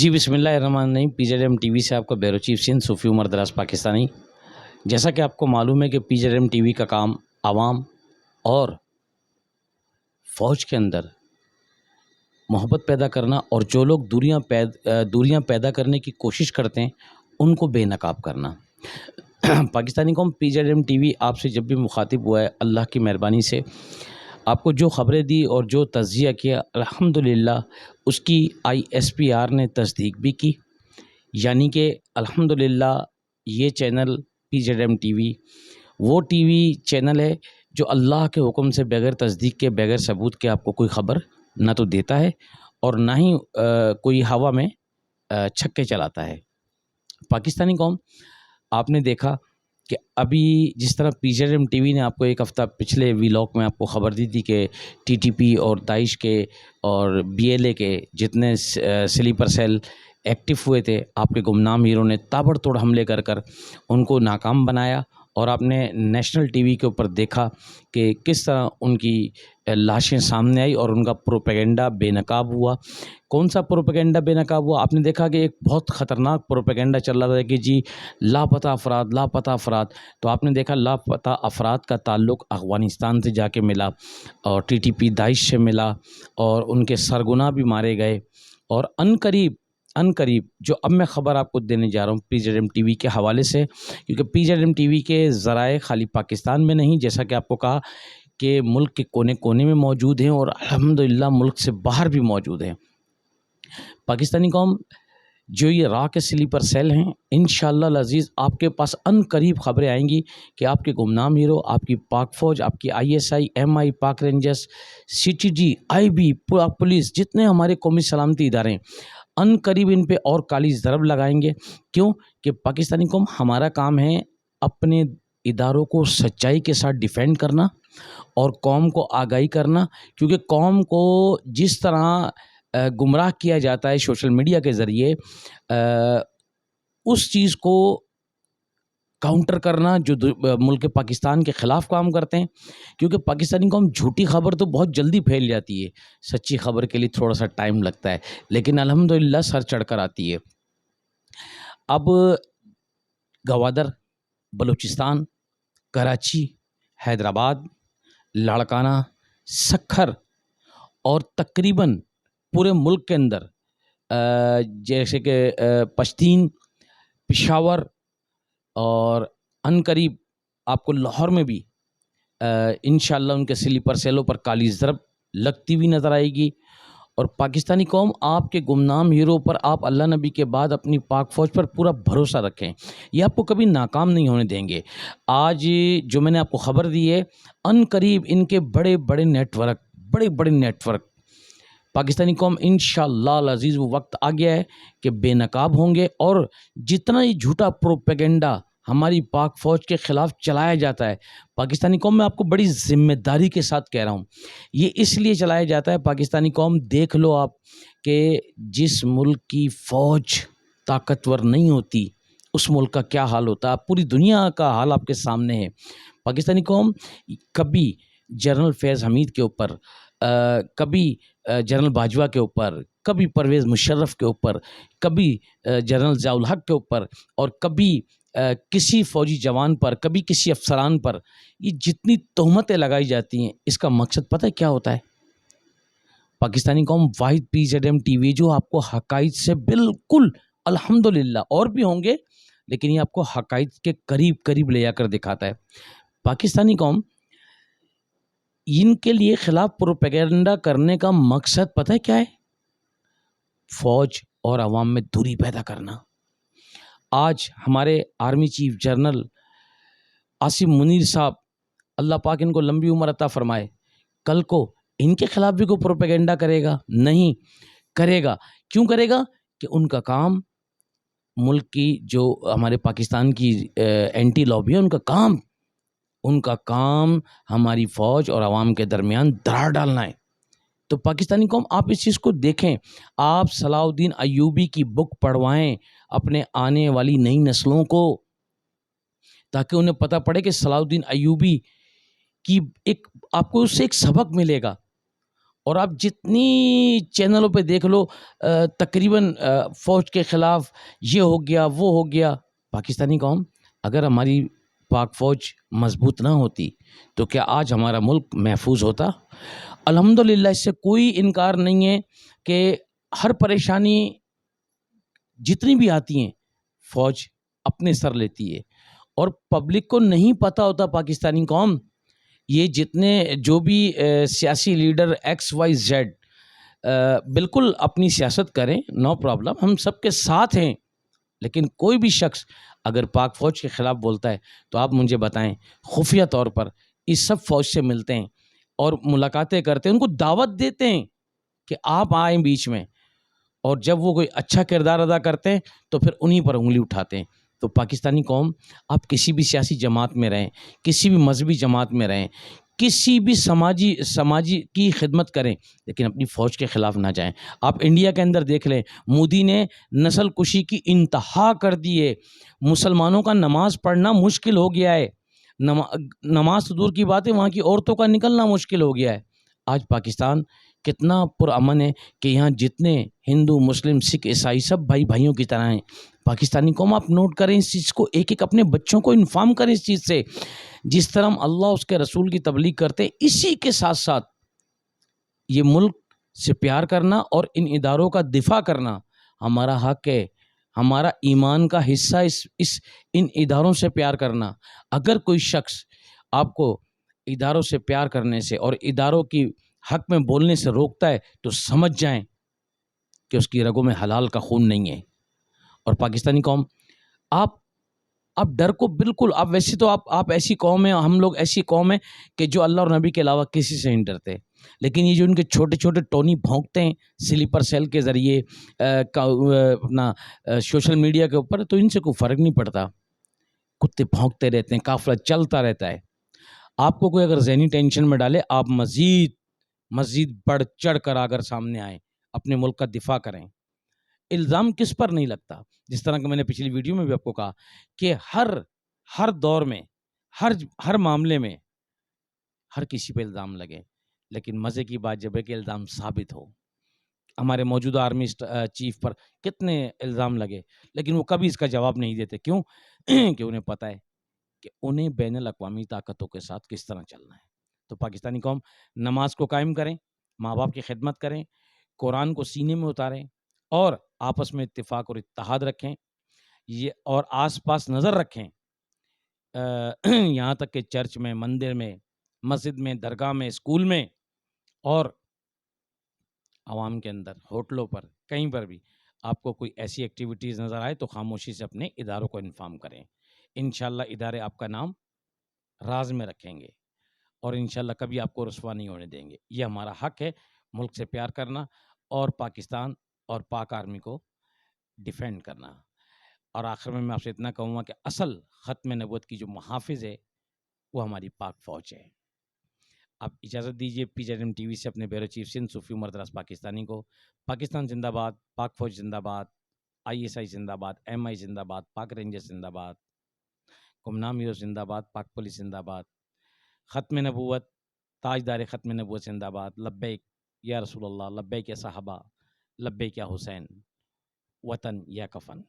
جی بسم اللہ الرحمن الرحیم P Z M T V سے آپ کا بیرو چیف سندھ صوفی عمر دراز پاکستانی۔ جیسا کہ آپ کو معلوم ہے کہ P Z M T V کا کام عوام اور فوج کے اندر محبت پیدا کرنا اور جو لوگ دوریاں پیدا کرنے کی کوشش کرتے ہیں ان کو بے نقاب کرنا۔ پاکستانی قوم P Z M T V آپ سے جب بھی مخاطب ہوا ہے اللہ کی مہربانی سے آپ کو جو خبریں دی اور جو تجزیہ کیا الحمدللہ اس کی آئی ایس پی آر نے تصدیق بھی کی، یعنی کہ الحمدللہ یہ channel P Z M T V وہ ٹی وی چینل ہے جو اللہ کے حکم سے بغیر تصدیق کے بغیر ثبوت کے آپ کو کوئی خبر نہ تو دیتا ہے اور نہ ہی کوئی ہوا میں چھکے چلاتا ہے۔ پاکستانی قوم آپ نے دیکھا کہ ابھی جس طرح P Z M T V نے آپ کو ایک ہفتہ پچھلے ویلاگ میں آپ کو خبر دی تھی کہ ٹی ٹی پی اور داعش کے اور بی ایل اے کے جتنے سلیپر سیل ایکٹیو ہوئے تھے آپ کے گمنام ہیرو نے تابڑ توڑ حملے کر ان کو ناکام بنایا، اور آپ نے نیشنل ٹی وی کے اوپر دیکھا کہ کس طرح ان کی لاشیں سامنے آئی اور ان کا پروپیگنڈا بے نقاب ہوا۔ کون سا پروپیگنڈا بے نقاب ہوا؟ آپ نے دیکھا کہ ایک بہت خطرناک پروپیگنڈا چل رہا تھا کہ جی لاپتہ افراد، تو آپ نے دیکھا لاپتہ افراد کا تعلق افغانستان سے جا کے ملا اور ٹی ٹی پی داعش سے ملا اور ان کے سرگنا بھی مارے گئے، اور ان قریب جو اب میں خبر آپ کو دینے جا رہا ہوں P Z M T V کے حوالے سے، کیونکہ P Z M T V کے ذرائع خالی پاکستان میں نہیں، جیسا کہ آپ کو کہا کہ ملک کے کونے کونے میں موجود ہیں اور الحمدللہ ملک سے باہر بھی موجود ہیں۔ پاکستانی قوم جو یہ را کے سلیپر سیل ہیں انشاءاللہ العزیز آپ کے پاس ان قریب خبریں آئیں گی کہ آپ کے گمنام ہیرو، آپ کی پاک فوج، آپ کی I S I, MI, Pak Rangers, CTG, IB, police, جتنے ہمارے قومی سلامتی ادارے ہیں ان قریب ان پہ اور کالی ضرب لگائیں گے۔ کیوں کہ پاکستانی قوم ہمارا کام ہے اپنے اداروں کو سچائی کے ساتھ ڈیفینڈ کرنا اور قوم کو آگاہی کرنا، کیونکہ قوم کو جس طرح گمراہ کیا جاتا ہے سوشل میڈیا کے ذریعے، اس چیز کو کاؤنٹر کرنا جو ملک پاکستان کے خلاف کام کرتے ہیں، کیونکہ پاکستانی قوم جھوٹی خبر تو بہت جلدی پھیل جاتی ہے، سچی خبر کے لیے تھوڑا سا ٹائم لگتا ہے، لیکن الحمدللہ سر چڑھ کر آتی ہے۔ اب گوادر، بلوچستان، کراچی، حیدرآباد، لاڑکانہ، سکھر اور تقریباً پورے ملک کے اندر جیسے کہ پشتین، پشاور اور ان قریب آپ کو لاہور میں بھی انشاءاللہ ان کے سلیپر سیلوں پر کالی ضرب لگتی ہوئی نظر آئے گی۔ اور پاکستانی قوم آپ کے گمنام ہیرو پر، آپ اللہ نبی کے بعد اپنی پاک فوج پر پورا بھروسہ رکھیں، یہ آپ کو کبھی ناکام نہیں ہونے دیں گے۔ آج جو میں نے آپ کو خبر دی ہے ان قریب ان کے بڑے بڑے نیٹ ورک پاکستانی قوم انشاءاللہ العزیز وہ وقت آ گیا ہے کہ بے نقاب ہوں گے، اور جتنا یہ جھوٹا پروپیگنڈا ہماری پاک فوج کے خلاف چلایا جاتا ہے پاکستانی قوم، میں آپ کو بڑی ذمہ داری کے ساتھ کہہ رہا ہوں، یہ اس لیے چلایا جاتا ہے پاکستانی قوم، دیکھ لو آپ کہ جس ملک کی فوج طاقتور نہیں ہوتی اس ملک کا کیا حال ہوتا ہے، پوری دنیا کا حال آپ کے سامنے ہے۔ پاکستانی قوم کبھی جنرل فیض حمید کے اوپر، کبھی جنرل باجوہ کے اوپر، کبھی پرویز مشرف کے اوپر، کبھی جنرل ضیاء الحق کے اوپر، اور کبھی کسی فوجی جوان پر، کبھی کسی افسران پر، یہ جتنی تہمتیں لگائی جاتی ہیں اس کا مقصد پتہ ہے کیا ہوتا ہے؟ پاکستانی قوم واحد P Z M T V جو آپ کو حقائق سے بالکل الحمدللہ، اور بھی ہوں گے لیکن یہ آپ کو حقائق کے قریب لے جا کر دکھاتا ہے۔ پاکستانی قوم ان کے لیے خلاف پروپیگنڈا کرنے کا مقصد پتہ ہے کیا ہے؟ فوج اور عوام میں دوری پیدا کرنا۔ آج ہمارے army chief general Asim Munir صاحب، اللہ پاک ان کو لمبی عمر عطا فرمائے، کل کو ان کے خلاف بھی کوئی پروپیگنڈا کرے گا؟ نہیں کرے گا۔ کیوں کرے گا؟ کہ ان کا کام ملک کی جو ہمارے پاکستان کی اینٹی لابی ہے ان کا کام ہماری فوج اور عوام کے درمیان دراڑ ڈالنا ہے۔ تو پاکستانی قوم آپ اس چیز کو دیکھیں، آپ صلاح الدین ایوبی کی بک پڑھوائیں اپنے آنے والی نئی نسلوں کو، تاکہ انہیں پتہ پڑے کہ صلاح الدین ایوبی کی آپ کو اس سے ایک سبق ملے گا۔ اور آپ جتنی چینلوں پہ دیکھ لو تقریباً فوج کے خلاف یہ ہو گیا وہ ہو گیا. پاکستانی قوم، اگر ہماری پاک فوج مضبوط نہ ہوتی تو کیا آج ہمارا ملک محفوظ ہوتا؟ الحمدللہ اس سے کوئی انکار نہیں ہے کہ ہر پریشانی جتنی بھی آتی ہیں فوج اپنے سر لیتی ہے. اور پبلک کو نہیں پتہ ہوتا پاکستانی قوم، یہ جتنے جو بھی سیاسی لیڈر ایکس وائی زیڈ بالکل اپنی سیاست کریں، نو پرابلم، ہم سب کے ساتھ ہیں. لیکن کوئی بھی شخص اگر پاک فوج کے خلاف بولتا ہے تو آپ مجھے بتائیں، خفیہ طور پر اس سب فوج سے ملتے ہیں اور ملاقاتیں کرتے ہیں، ان کو دعوت دیتے ہیں کہ آپ آئیں بیچ میں، اور جب وہ کوئی اچھا کردار ادا کرتے ہیں تو پھر انہی پر انگلی اٹھاتے ہیں. تو پاکستانی قوم، آپ کسی بھی سیاسی جماعت میں رہیں، کسی بھی مذہبی جماعت میں رہیں، کسی بھی سماجی کی خدمت کریں، لیکن اپنی فوج کے خلاف نہ جائیں. آپ انڈیا کے اندر دیکھ لیں، مودی نے نسل کشی کی انتہا کر دی ہے. مسلمانوں کا نماز پڑھنا مشکل ہو گیا ہے. نماز تو دور کی بات ہے، وہاں کی عورتوں کا نکلنا مشکل ہو گیا ہے. آج پاکستان کتنا پرامن ہے کہ یہاں جتنے ہندو، مسلم، سکھ، عیسائی سب بھائی بھائیوں کی طرح ہیں. پاکستانی قوم، آپ نوٹ کریں اس چیز کو، ایک ایک اپنے بچوں کو انفارم کریں اس چیز سے. جس طرح ہم اللہ اس کے رسول کی تبلیغ کرتے، اسی کے ساتھ ساتھ یہ ملک سے پیار کرنا اور ان اداروں کا دفاع کرنا ہمارا حق ہے، ہمارا ایمان کا حصہ. ان اداروں سے پیار کرنا. اگر کوئی شخص آپ کو اداروں سے پیار کرنے سے اور اداروں کی حق میں بولنے سے روکتا ہے تو سمجھ جائیں کہ اس کی رگوں میں حلال کا خون نہیں ہے. اور پاکستانی قوم، آپ ڈر کو بالکل، آپ ویسے تو آپ ایسی قوم ہیں، ہم لوگ ایسی قوم ہیں کہ جو اللہ اور نبی کے علاوہ کسی سے نہیں ڈرتے. لیکن یہ جو ان کے چھوٹے چھوٹے ٹونی بھونکتے ہیں سلیپر سیل کے ذریعے اپنا سوشل میڈیا کے اوپر، تو ان سے کوئی فرق نہیں پڑتا. کتے بھونکتے رہتے ہیں، قافلہ چلتا رہتا ہے. آپ کو کوئی اگر ذہنی ٹینشن میں ڈالے، آپ مزید بڑھ چڑھ کر اگر سامنے آئیں، اپنے ملک کا دفاع کریں. الزام کس پر نہیں لگتا؟ جس طرح کہ میں نے پچھلی ویڈیو میں بھی آپ کو کہا کہ ہر دور میں، ہر معاملے میں ہر کسی پہ الزام لگے، لیکن مزے کی بات جب ہے کہ الزام ثابت ہو. ہمارے موجودہ آرمی چیف پر کتنے الزام لگے، لیکن وہ کبھی اس کا جواب نہیں دیتے. کیوں؟ کہ انہیں پتہ ہے کہ انہیں بین الاقوامی طاقتوں کے ساتھ کس طرح چلنا ہے. تو پاکستانی قوم، نماز کو قائم کریں، ماں باپ کی خدمت کریں، قرآن کو سینے میں اتاریں، اور آپس میں اتفاق اور اتحاد رکھیں. یہ اور آس پاس نظر رکھیں، یہاں تک کہ چرچ میں، مندر میں، مسجد میں، درگاہ میں، اسکول میں، اور عوام کے اندر، ہوٹلوں پر، کہیں پر بھی آپ کو کوئی ایسی ایکٹیویٹیز نظر آئے تو خاموشی سے اپنے اداروں کو انفارم کریں. انشاءاللہ ادارے آپ کا نام راز میں رکھیں گے اور انشاءاللہ کبھی آپ کو رسوا نہیں ہونے دیں گے. یہ ہمارا حق ہے، ملک سے پیار کرنا اور پاکستان اور پاک آرمی کو ڈیفینڈ کرنا. اور آخر میں آپ سے اتنا کہوں گا کہ اصل ختم نبوت کی جو محافظ ہے وہ ہماری پاک فوج ہے. آپ اجازت دیجیے پی جی ٹی وی سے اپنے بیورو چیف سندھ صوفی عمر دراز پاکستانی کو، پاکستان زندہ باد، پاک فوج زندہ باد، ISI زندہ باد، MI زندہ باد، پاک رینجر زندہ باد، گمنام ہیرو زندہ باد، پاک پولیس زندہ باد، ختم نبوت، تاجدار ختم نبوت زندہ باد. لبیک یا رسول اللہ، لبیک یا صحابہ، لبیک یا حسین، وطن یا کفن.